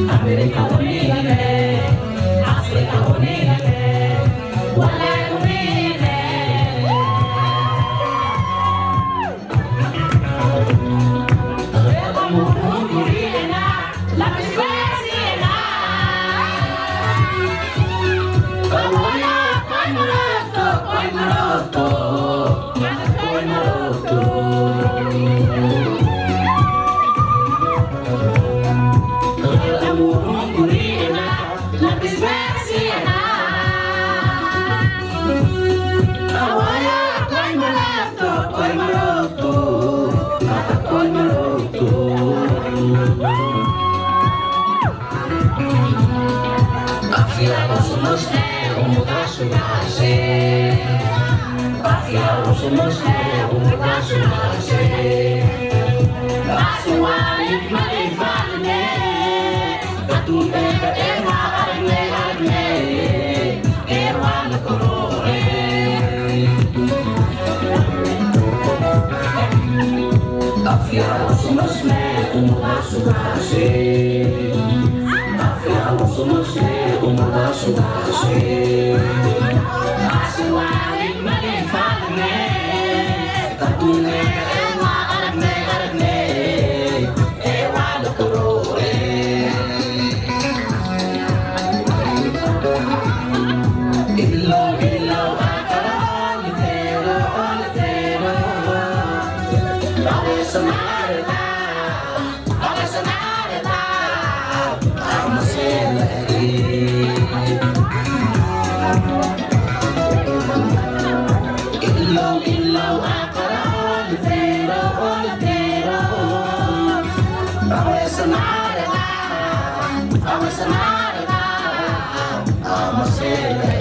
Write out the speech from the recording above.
America unile, Africa unile, wale unile. Reba muhungurina, la misbesiena. Kawana, koi maroto, koi maroto, koi maroto. Afiados somos como da su base. Afiados somos como da su base. Basuali malifane, tu bebe era arne arne, era la colore. Afiados somos como da su base. Afiados somos como da su base. Basuali malifane, tu bebe era arne arne, era la colore. I'm a